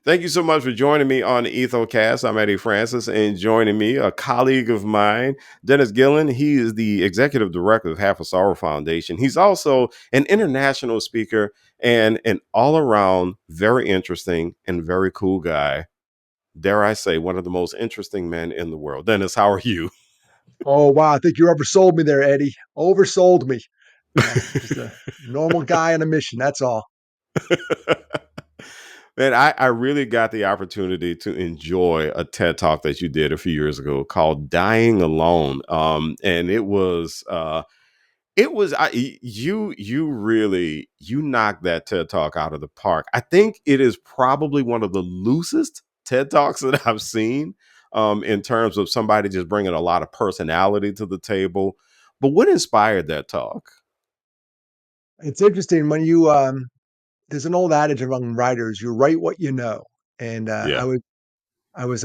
Thank you so much for joining me on the Ethocast. I'm Eddie Francis, and joining me, a colleague of mine, Dennis Gillan. He is the executive director of Half a Sorrow Foundation. He's also an international speaker and an all around very interesting and very cool guy. Dare I say, one of the most interesting men in the world. Dennis, how are you? Oh, wow. I think you oversold me there, Eddie. Oversold me. Just a normal guy on a mission. That's all. Man, I really got the opportunity to enjoy a TED talk that you did a few years ago called "Dying Alone," and you really you knocked that TED talk out of the park. I think it is probably one of the loosest TED talks that I've seen, in terms of somebody just bringing a lot of personality to the table. But what inspired that talk? It's interesting when there's an old adage among writers, you write what you know. And Yeah. I was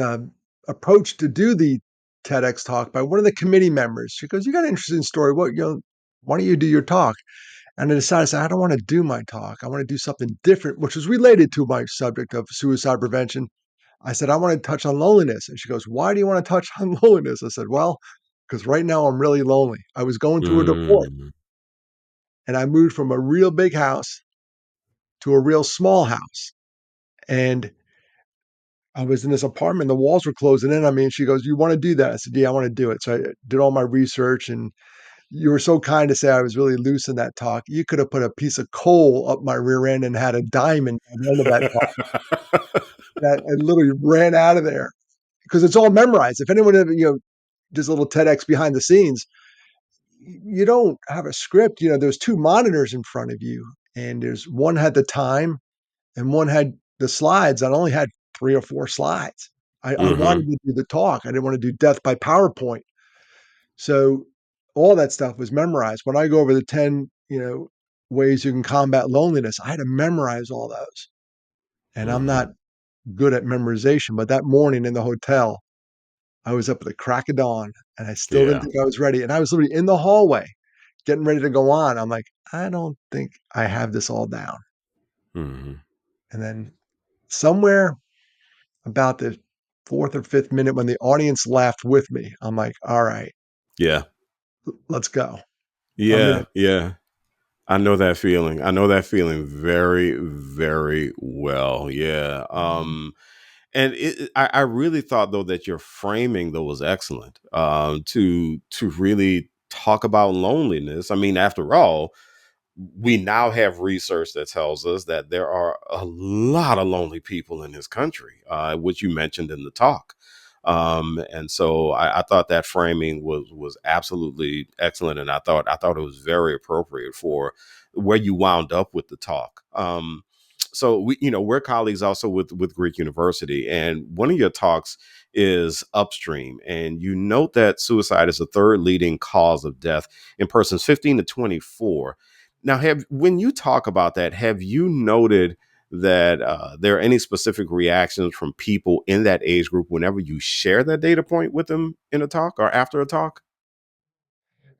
approached to do the TEDx talk by one of the committee members. She goes, "You got an interesting story. Why don't you do your talk?" And I decided, I said, I don't want to do my talk. I want to do something different, which was related to my subject of suicide prevention. I said, I want to touch on loneliness. And she goes, "Why do you want to touch on loneliness?" I said, "Well, because right now I'm really lonely. I was going through a divorce Mm, and I moved from a real big house to a real small house. And I was in this apartment, the walls were closing in on me. And she goes, "You want to do that?" I said, "Yeah, I want to do it." So I did all my research, and you were so kind to say I was really loose in that talk. You could have put a piece of coal up my rear end and had a diamond at the end of that talk. That I literally ran out of there because it's all memorized. If anyone ever, does a little TEDx behind the scenes, you don't have a script. There's two monitors in front of you, and there's one had the time and one had the slides. I only had 3 or 4 slides. I wanted hmm to do the talk. I didn't want to do death by PowerPoint. So all that stuff was memorized. When I go over the 10, ways you can combat loneliness, I had to memorize all those. And I'm hmm not good at memorization, but that morning in the hotel, I was up at the crack of dawn and I still didn't Yeah. think I was ready. And I was literally in the hallway getting ready to go on. I'm like, I don't think I have this all down. hmm And then somewhere about the fourth or fifth minute when the audience laughed with me, I'm like, all right, Yeah. let's go. I'm in Yeah. it. Yeah. I know that feeling. I know that feeling very, very well. Yeah. And I really thought though that your framing though was excellent. To really talk about loneliness. I mean, after all, we now have research that tells us that there are a lot of lonely people in this country, which you mentioned in the talk. And so I thought that framing was absolutely excellent, and I thought it was very appropriate for where you wound up with the talk. So we're colleagues also with Greek University, and one of your talks is upstream, and you note that suicide is the third leading cause of death in persons 15 to 24. Now, have when you talk about that, have you noted that there are any specific reactions from people in that age group whenever you share that data point with them in a talk or after a talk?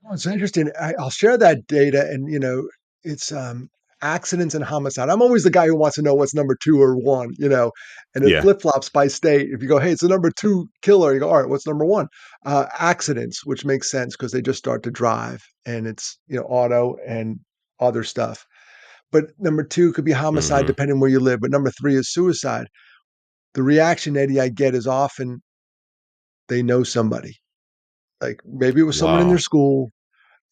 Oh, it's interesting. I'll share that data, and it's accidents and homicide. I'm always the guy who wants to know what's number two or one, and it Yeah. flip flops by state. If you go, "Hey, it's the number two killer," you go, "All right, what's number one?" Accidents, which makes sense because they just start to drive, and it's auto and other stuff. But number two could be homicide, hmm depending where you live. But number three is suicide. The reaction, Eddie, I get is often they know somebody. Like maybe it was someone in their Wow. school.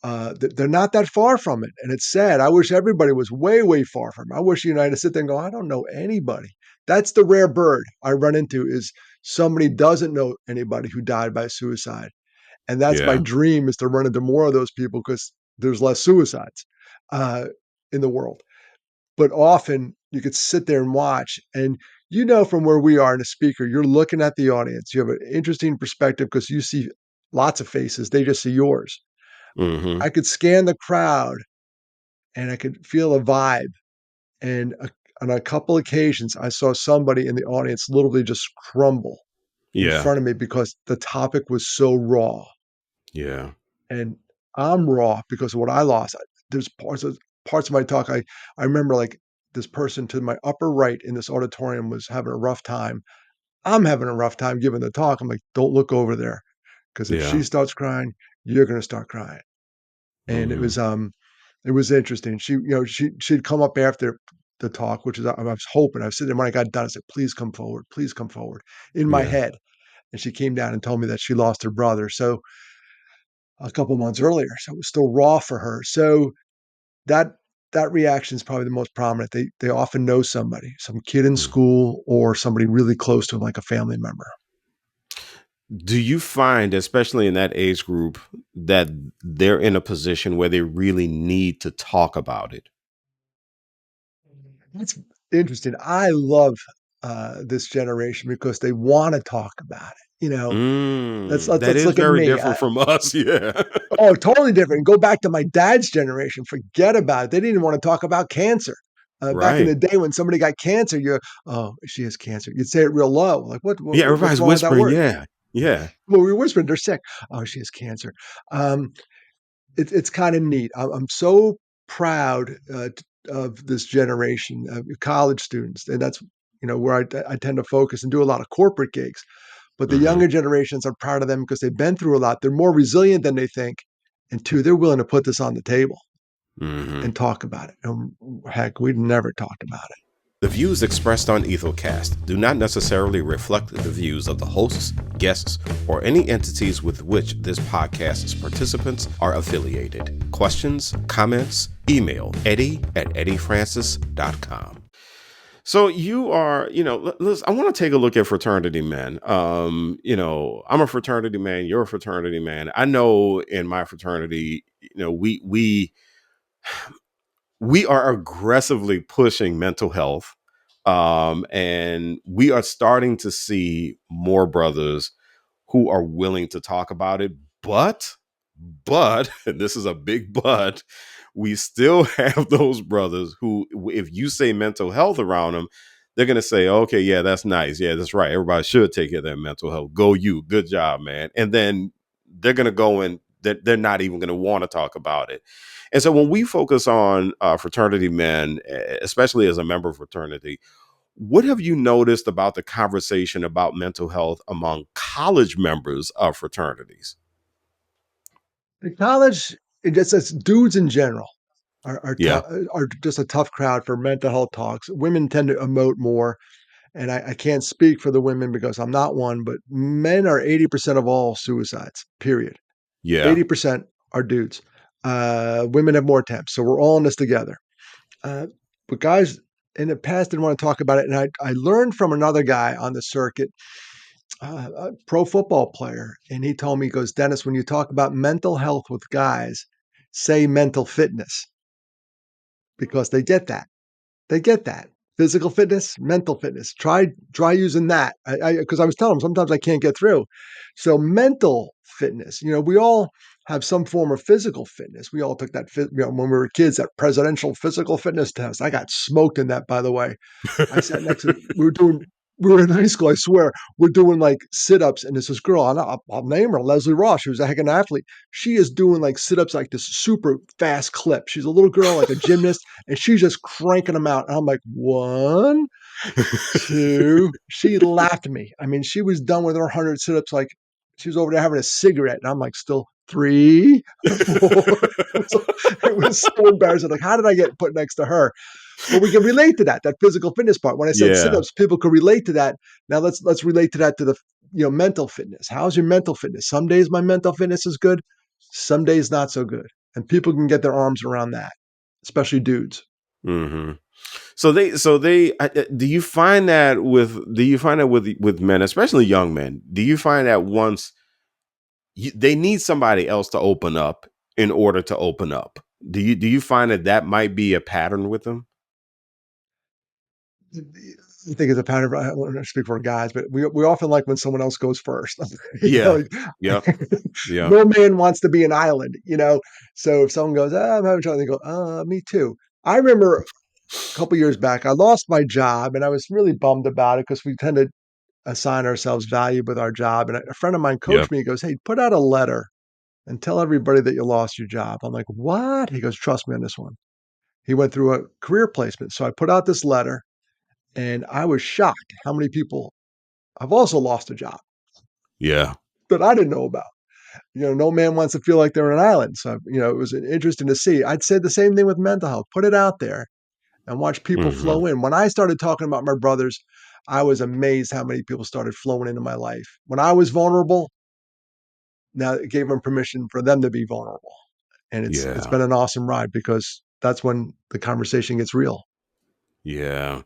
They're not that far from it, and it's sad. I wish everybody was way, way far from it. I wish I had to sit there and go, I don't know anybody. That's the rare bird I run into is somebody doesn't know anybody who died by suicide, and that's my Yeah. dream is to run into more of those people because there's less suicides uh, in the world. But often you could sit there and watch, and from where we are in a speaker, you're looking at the audience. You have an interesting perspective because you see lots of faces; they just see yours. hmm I could scan the crowd and I could feel a vibe. And on a couple occasions, I saw somebody in the audience literally just crumble in Yeah. front of me because the topic was so raw. Yeah. And I'm raw because of what I lost. There's parts of my talk. I remember like this person to my upper right in this auditorium was having a rough time. I'm having a rough time giving the talk. I'm like, don't look over there because if she Yeah. starts crying, you're going to start crying. And Hmm. it was interesting. She'd come up after the talk, which is I was hoping. I was sitting there when I got done. I said, please come forward in my Yeah. head. And she came down and told me that she lost her brother. So a couple months earlier. So it was still raw for her. So that that reaction is probably the most prominent. They often know somebody, some kid in Mm. school or somebody really close to them, like a family member. Do you find, especially in that age group, that they're in a position where they really need to talk about it? That's interesting. I love this generation because they want to talk about it. Mm, that Let's is look at very me. different from us. Yeah. Oh, totally different. Go back to my dad's generation. Forget about it. They didn't even want to talk about cancer. Back in Right. the day when somebody got cancer, oh, she has cancer. You'd say it real low. Like, Yeah. what's Everybody's wrong with that whispering. word? Yeah. Yeah. Well, we were whispering, they're sick. Oh, she has cancer. Um, it's kind of neat. I'm so proud of this generation of college students, and that's where I tend to focus and do a lot of corporate gigs. But the Hmm. younger generations are proud of them because they've been through a lot. They're more resilient than they think, and two, they're willing to put this on the table Hmm. and talk about it. And heck, we've never talked about it. The views expressed on Ethocast do not necessarily reflect the views of the hosts, guests, or any entities with which this podcast's participants are affiliated. Questions, comments, email eddie@eddiefrancis.com. So you are, I want to take a look at fraternity men. I'm a fraternity man. You're a fraternity man. I know in my fraternity, we are aggressively pushing mental health, and we are starting to see more brothers who are willing to talk about it. But and this is a big but, we still have those brothers who, if you say mental health around them, they're going to say, okay, yeah, that's nice, yeah, that's right, everybody should take care of their mental health, go you, good job, man. And then they're going to go and they're not even going to want to talk about it. And so when we focus on fraternity men, especially as a member of fraternity, what have you noticed about the conversation about mental health among college members of fraternities? In college, it just as dudes in general Yeah. are just a tough crowd for mental health talks. Women tend to emote more, and I can't speak for the women because I'm not one, but men are 80% of all suicides, period. Yeah. 80% are dudes. Women have more attempts. So we're all in this together. Uh, but guys in the past didn't want to talk about it. And I learned from another guy on the circuit, a pro football player. And he told me, he goes, Dennis, when you talk about mental health with guys, say mental fitness because they get that. They get that. Physical fitness, mental fitness. Try using that. Because I was telling them sometimes I can't get through. So mental fitness. We all have some form of physical fitness. We all took that when we were kids, that presidential physical fitness test. I got smoked in that, by the way. I sat next to we were in high school, I swear. We're doing like sit-ups, and there's this girl, and I'll name her, Leslie Ross. She was a heck of an athlete. She is doing like sit-ups like this super fast clip. She's a little girl, like a gymnast, and she's just cranking them out. And I'm like, 1, 2. She laughed at me. I mean, she was done with her 100 sit-ups, like she was over there having a cigarette, and I'm like, still 3, 4. It was so embarrassing. Like, how did I get put next to her? But we can relate to that physical fitness part. When I said Yeah. sit-ups, people could relate to that. Now let's relate to that to the mental fitness. How's your mental fitness? Some days my mental fitness is good, some days not so good. And people can get their arms around that, especially dudes. Hmm. So they do you find that with men, especially young men, do you find that once they need somebody else to open up in order to open up? Do you find that that might be a pattern with them? I think it's a pattern. I don't want to speak for guys, but we often like when someone else goes first. Yeah. Like, Yeah. Yeah. no man wants to be an island. So if someone goes, I'm having trouble, they go, me too. I remember a couple years back, I lost my job and I was really bummed about it because we tend to assign ourselves value with our job. And a friend of mine Yeah. coached me. He goes, hey, put out a letter and tell everybody that you lost your job. I'm like, what? He goes, trust me on this one. He went through a career placement. So I put out this letter and I was shocked how many people have also lost a job Yeah. that I didn't know about. No man wants to feel like they're on an island. So, it was interesting to see. I'd say the same thing with mental health. Put it out there and watch people Hmm. flow in. When I started talking about my brothers, I was amazed how many people started flowing into my life. When I was vulnerable, now it gave them permission for them to be vulnerable. And it's Yeah. been an awesome ride because that's when the conversation gets real. Yeah.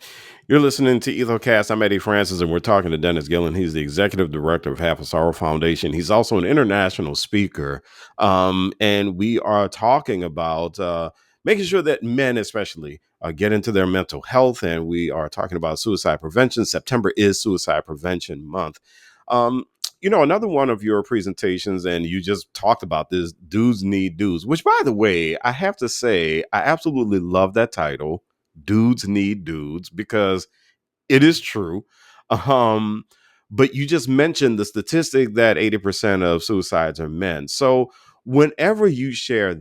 You're listening to Ethocast. I'm Eddie Francis, and we're talking to Dennis Gillan. He's the executive director of Half a Sorrow Foundation. He's also an international speaker. And we are talking about making sure that men, especially, get into their mental health. And we are talking about suicide prevention. September is Suicide Prevention Month. Um, another one of your presentations, and you just talked about this, Dudes Need Dudes, which, by the way, I have to say, I absolutely love that title, Dudes Need Dudes, because it is true. Um, but you just mentioned the statistic that 80% of suicides are men. So whenever you share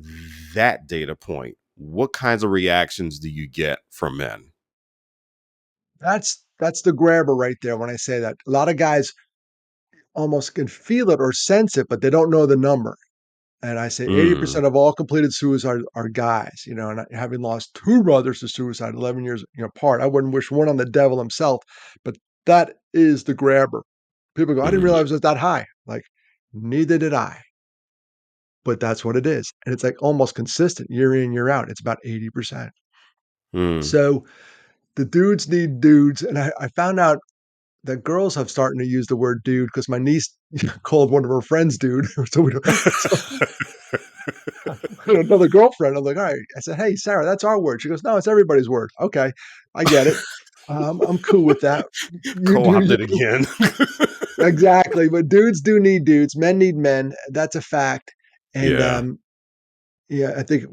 that data point, what kinds of reactions do you get from men? That's the grabber right there when I say that. A lot of guys almost can feel it or sense it, but they don't know the number. And I say Mm, 80% of all completed suicides are guys, and having lost two brothers to suicide 11 years apart, I wouldn't wish one on the devil himself, but that is the grabber. People go, I didn't mm, realize it was that high. Like, neither did I, but that's what it is. And it's like almost consistent year in, year out. It's about 80%. mm. So the dudes need dudes. And I found out that girls have starting to use the word dude because my niece called one of her friends dude. So another girlfriend. I'm like, all right. I said, hey, Sarah, that's our word. She goes, no, it's everybody's word. Okay, I get it. I'm cool with that. You do you. Co-opted again. Exactly. But dudes do need dudes. Men need men. That's a fact. And Yeah. yeah, I think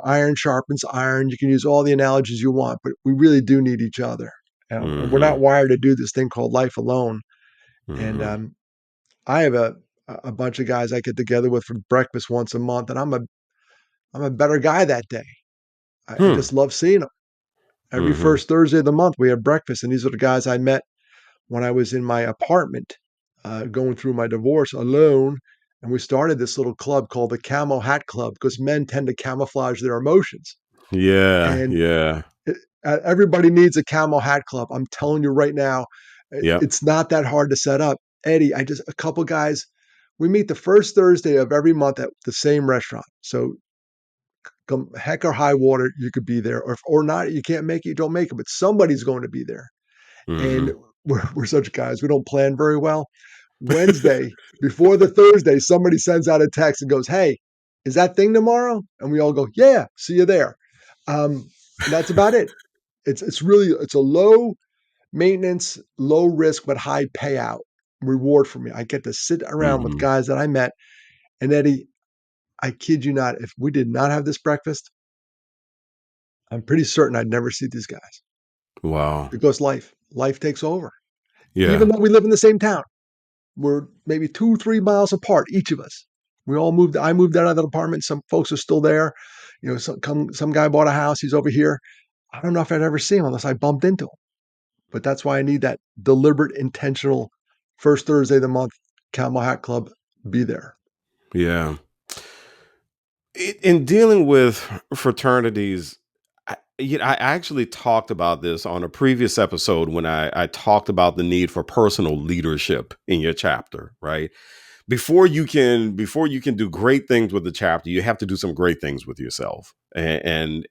iron sharpens iron. You can use all the analogies you want, but we really do need each other. And we're not Hmm. wired to do this thing called life alone. And Hmm. I have a bunch of guys I get together with for breakfast once a month, and I'm a better guy that day. I Hmm. just love seeing them. Every Hmm. first Thursday of the month, we have breakfast, and these are the guys I met when I was in my apartment, going through my divorce alone. And we started this little club called the Camo Hat Club because men tend to camouflage their emotions. Yeah. And Yeah. everybody needs a Camo Hat Club. I'm telling you right now, Yep. it's not that hard to set up. Eddie, a couple guys, we meet the first Thursday of every month at the same restaurant. So come heck or high water, you could be there, or not. You can't make it, you don't make it, but somebody's going to be there. And Hmm. we're such guys. We don't plan very well. Wednesday, before the Thursday, somebody sends out a text and goes, hey, is that thing tomorrow? And we all go, yeah, see you there. And that's about it. It's a low maintenance, low risk, but high payout reward for me. I get to sit around with Hmm. guys that I met. And Eddie, I kid you not, if we did not have this breakfast, I'm pretty certain I'd never see these guys Wow. because life takes over. Even Yeah. though we live in the same town, we're maybe 2, 3 miles apart, each of us. We all moved. I moved out of that apartment. Some folks are still there. Some guy bought a house. He's over here. I don't know if I'd ever see him unless I bumped into him. But that's why I need that deliberate, intentional first Thursday of the month, Camel Hat Club, be there. Yeah. In dealing with fraternities, I actually talked about this on a previous episode when I talked about the need for personal leadership in your chapter, right? Before you can do great things with the chapter, you have to do some great things with yourself. And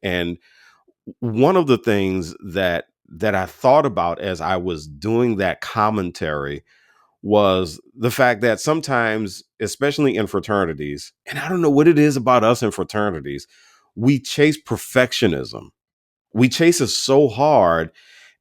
one of the things that I thought about as I was doing that commentary was the fact that sometimes, especially in fraternities, and I don't know what it is about us in fraternities, we chase perfectionism. We chase it so hard,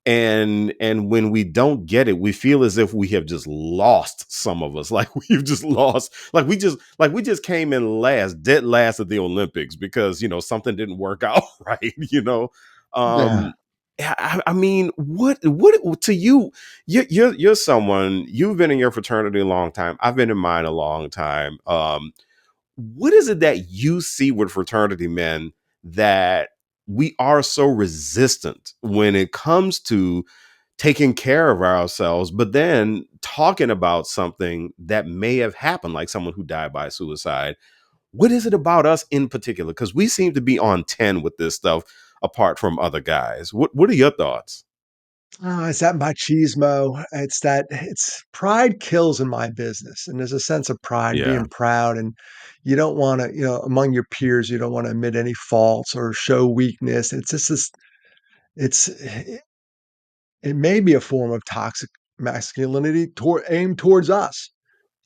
and when we don't get it, we feel as if we have just lost, some of us, like we've just lost, like we just came in last, dead last at the Olympics because something didn't work out right. Yeah. um I mean, what to you? You're someone, you've been in your fraternity a long time. I've been in mine a long time. What is it that you see with fraternity men that we are so resistant when it comes to taking care of ourselves, but then talking about something that may have happened, like someone who died by suicide. What is it about us in particular? Because we seem to be on 10 with this stuff apart from other guys. What are your thoughts? Oh, it's that machismo. It's pride kills in my business. And there's a sense of pride, Yeah. being proud. And you don't want to, among your peers, you don't want to admit any faults or show weakness. It's just this, it may be a form of toxic masculinity aimed towards us,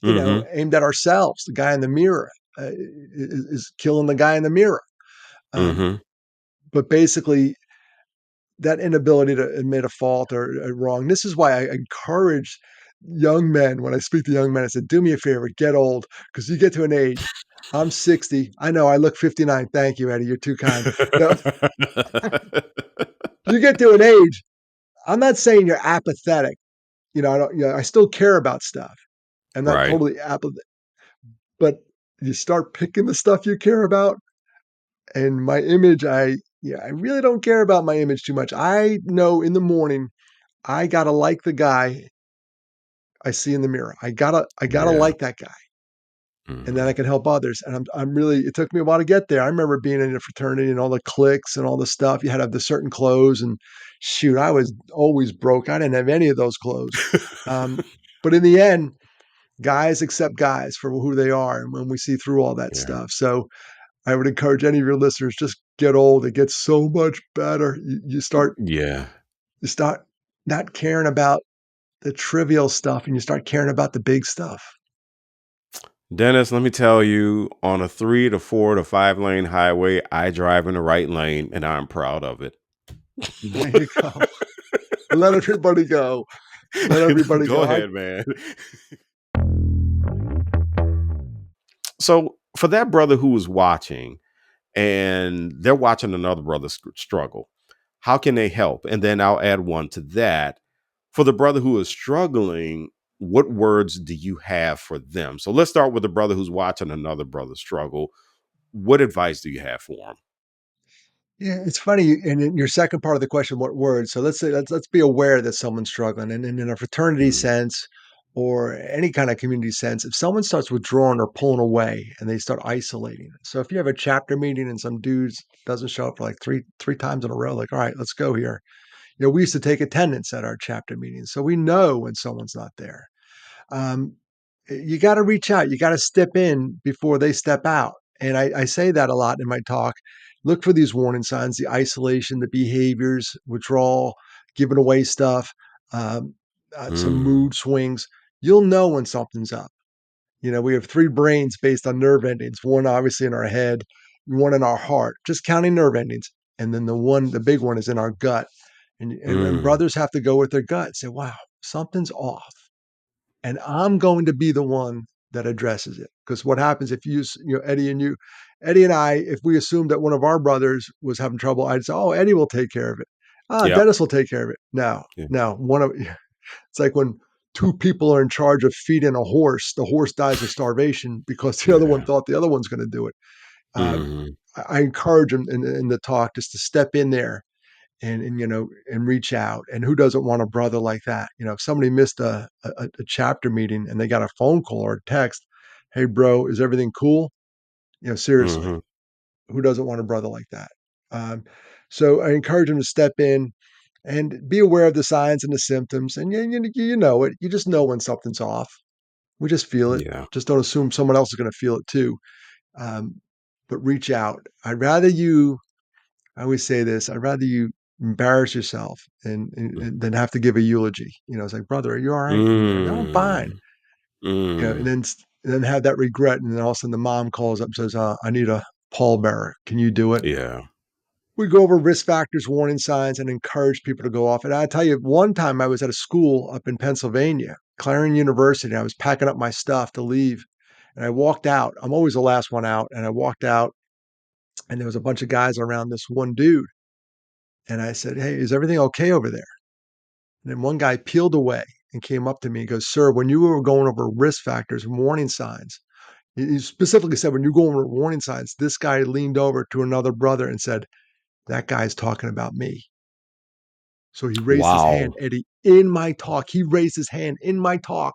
Mm-hmm. aimed at ourselves. The guy in the mirror is killing the guy in the mirror. Um, Mm-hmm. but basically, that inability to admit a fault or a wrong. This is why I encourage young men. When I speak to young men, I said, "Do me a favor, get old, because you get to an age. I'm 60. I know I look 59. Thank you, Eddie. You're too kind. No, you get to an age. I'm not saying you're apathetic. I don't. I still care about stuff. I'm not Right. totally apathetic, but you start picking the stuff you care about. And my image, I really don't care about my image too much. I know in the morning I gotta like the guy I see in the mirror. I gotta Yeah. like that guy, and then I Mm-hmm. can help others. And I'm really. It took me a while to get there. I remember being in a fraternity and all the cliques and all the stuff. You had to have the certain clothes, and shoot, I was always broke. I didn't have any of those clothes. Um, but in the end, guys accept guys for who they are, and when we see through all that Yeah. stuff. So I would encourage any of your listeners, just get old. It gets so much better. Yeah. You start not caring about the trivial stuff, and you start caring about the big stuff. Dennis, let me tell you, on a 3 to 4 to 5 lane highway, I drive in the right lane and I'm proud of it. There you go. Let everybody go. Let everybody Go go. ahead, man. So, for that brother who was watching and they're watching another brother struggle, how can they help? And then I'll add one to that. For the brother who is struggling, what words do you have for them? So let's start with the brother who's watching another brother struggle. What advice do you have for him? Yeah, it's funny. And in your second part of the question, what words? So let's say let's be aware that someone's struggling, and in a fraternity Mm, sense, or any kind of community sense, if someone starts withdrawing or pulling away, and they start isolating. So if you have a chapter meeting and some dudes doesn't show up for like three times in a row, like, all right, let's go here. We used to take attendance at our chapter meetings, so we know when someone's not there. um, you got to reach out. You got to step in before they step out. And I say that a lot in my talk. Look for these warning signs: the isolation, the behaviors, withdrawal, giving away stuff, um, some mm, mood swings. You'll know when something's up. We have three brains based on nerve endings: one obviously in our head, one in our heart, just counting nerve endings. And then the big one is in our gut. And mm. brothers have to go with their gut, say, wow, something's off, and I'm going to be the one that addresses it. Because what happens if Eddie and I, if we assumed that one of our brothers was having trouble, I'd say, "Oh, Eddie will take care of it. Ah, Yep. Dennis will take care of it." No, Yeah. no, it's like when two people are in charge of feeding a horse, the horse dies of starvation because the other one Yeah. thought the other one's going to do it. Um, Mhm. I encourage them in the talk just to step in there and reach out. And who doesn't want a brother like that? If somebody missed a chapter meeting and they got a phone call or a text, "Hey bro, is everything cool?" Seriously, Mhm. who doesn't want a brother like that? um, so I encourage them to step in and be aware of the signs and the symptoms, and you know it. You just know when something's off. We just feel it. Yeah. Just don't assume someone else is going to feel it too. um, but reach out. I always say this: I'd rather you embarrass yourself Mm. than have to give a eulogy. It's like, brother, are you all right? No, I'm fine. Mm. And Mm. then have that regret, and then all of a sudden the mom calls up and says, "I need a pallbearer. Can you do it?" Yeah. We go over risk factors, warning signs, and encourage people to go off. And I tell you, one time I was at a school up in Pennsylvania, Clarion University. I was packing up my stuff to leave, and I walked out. I'm always the last one out, and I walked out, and there was a bunch of guys around this one dude. And I said, "Hey, is everything okay over there?" And then one guy peeled away and came up to me and goes, "Sir, when you were going over risk factors and warning signs," he specifically said, "when you go over warning signs," this guy leaned over to another brother and said, That guy's talking about me. So he raised his hand, Wow. Eddie, in my talk. He raised his hand in my talk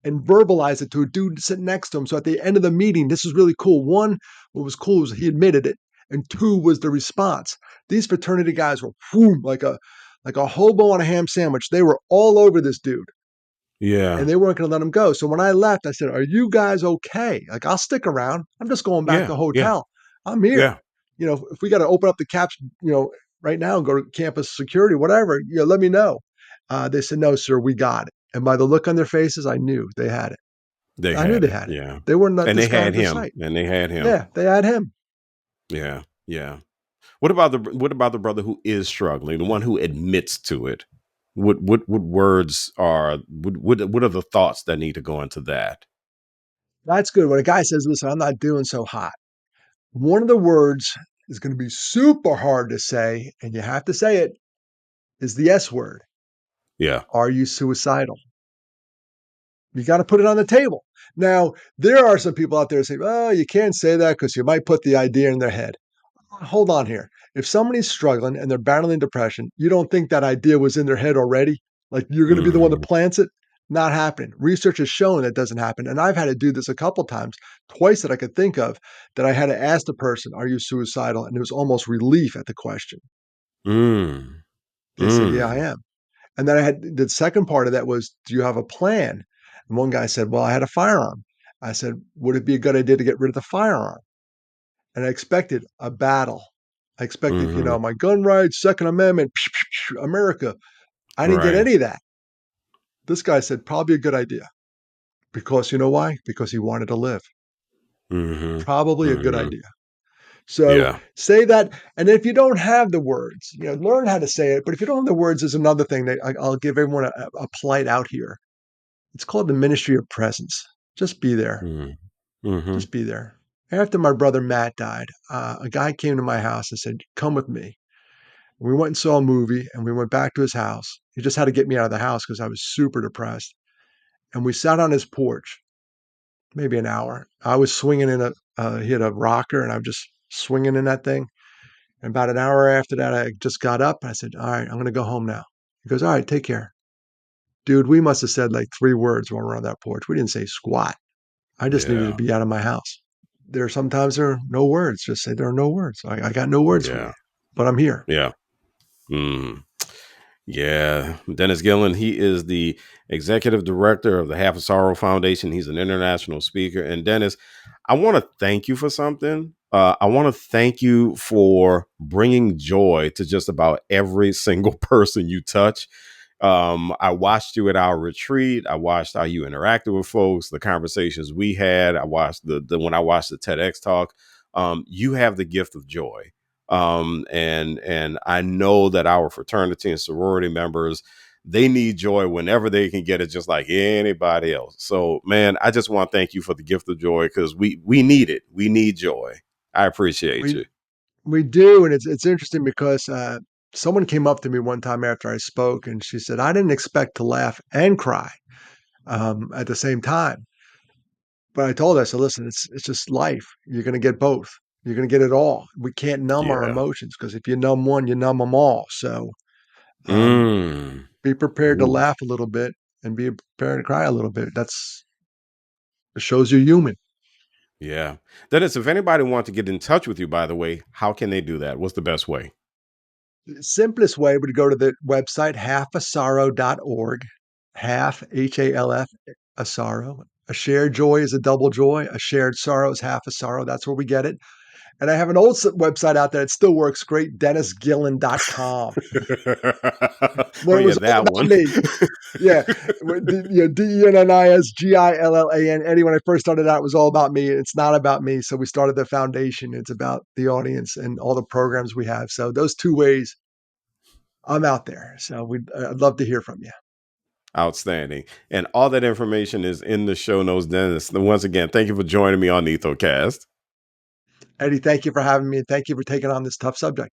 and verbalized it to a dude sitting next to him. So at the end of the meeting, this was really cool. One, what was cool was he admitted it, and two was the response. These fraternity guys were whoom, like a hobo on a ham sandwich. They were all over this dude, and Yeah. they weren't going to let him go. So when I left, I said, "Are you guys okay? Like, I'll stick around. I'm just going back to Yeah. the Yeah. hotel. I'm here. Yeah. You know, if we got to open up the caps, right now and go to campus security, whatever, let me know." They said, "No, sir, we got it." And by the look on their faces, I knew they had it. They I knew had they it. had it. Yeah. They wouldn't let And this they guy had out their him. sight. And they had him. Yeah, they had him. Yeah. Yeah. What about the brother who is struggling, the one who admits to it? What words are what are the thoughts that need to go into that? That's good. When a guy says, "Listen, I'm not doing so hot," one of the words is going to be super hard to say, and you have to say it, is the S word. Yeah. Are you suicidal? You got to put it on the table. Now, there are some people out there saying, "Oh, you can't say that because you might put the idea in their head." Hold on here. If somebody's struggling and they're battling depression, you don't think that idea was in their head already? Like you're going to be the one that Hmm. plants it? Not happening. Research has shown that doesn't happen. And I've had to do this a couple times, twice that I could think of, that I had to ask the person, "Are you suicidal?" And it was almost relief at the question. Mm. They said, "Yeah, I Mm. am." And then I had the second part of that was, "Do you have a plan?" And one guy said, "Well, I had a firearm." I said, "Would it be a good idea to get rid of the firearm?" And I expected a battle. I expected, Hmm. my gun rights, Second Amendment, America. I didn't get Right. any of that. This guy said, "Probably a good idea." Because you know why? Because he wanted to live. Hmm. Probably a good Hmm. idea. So Yeah. say that. And if you don't have the words, learn how to say it. But if you don't have the words, there's another thing that I'll give everyone a polite out here. It's called the ministry of presence. Just be there. Mm. Hmm. Just be there. After my brother Matt died, a guy came to my house and said, "Come with me." We went and saw a movie and we went back to his house. He just had to get me out of the house because I was super depressed. And we sat on his porch, maybe an hour. I was swinging he had a rocker and I'm just swinging in that thing. And about an hour after that, I just got up and I said, "All right, I'm going to go home now." He goes, "All right, take care." Dude, we must have said like 3 words while we're on that porch. We didn't say squat. I just needed to Yeah. be out of my house. There are no words. Just say there are no words. I got no words for you, Yeah. but I'm here. Yeah. Mm. Yeah, Dennis Gillan, he is the executive director of the Half a Sorrow Foundation. He's an international speaker. And Dennis, I want to thank you for something. I want to thank you for bringing joy to just about every single person you touch. I watched you at our retreat. I watched how you interacted with folks, the conversations we had. I watched when I watched the TEDx talk. You have the gift of joy. And I know that our fraternity and sorority members, they need joy whenever they can get it, just like anybody else. So, man, I just want to thank you for the gift of joy because we need it. We need joy. I appreciate We you. we do, and it's interesting because someone came up to me one time after I spoke, and she said, "I didn't expect to laugh and cry at the same time." But I told her, I said, "Listen, it's just life. You're going to get both. You're going to get it all. We can't numb our Yeah. emotions because if you numb one, you numb them all. So um, Mm. be prepared to Ooh. laugh a little bit and be prepared to cry a little bit. It shows you're human." Yeah. Dennis, if anybody wants to get in touch with you, by the way, how can they do that? What's the best way? The simplest way would go to the website halfasorrow.org. Half, HALF, a sorrow. A shared joy is a double joy. A shared sorrow is half a sorrow. That's where we get it. And I have an old website out there. It still works great. DennisGillan.com. Oh, When it yeah, was all that about one. me. Yeah. DennisGillan. Eddie, when I first started out, it was all about me. It's not about me. So we started the foundation. It's about the audience and all the programs we have. So those 2 ways, I'm out there. So I'd love to hear from you. Outstanding. And all that information is in the show notes, Dennis. And once again, thank you for joining me on the Ethocast. Eddie, thank you for having me. And thank you for taking on this tough subject.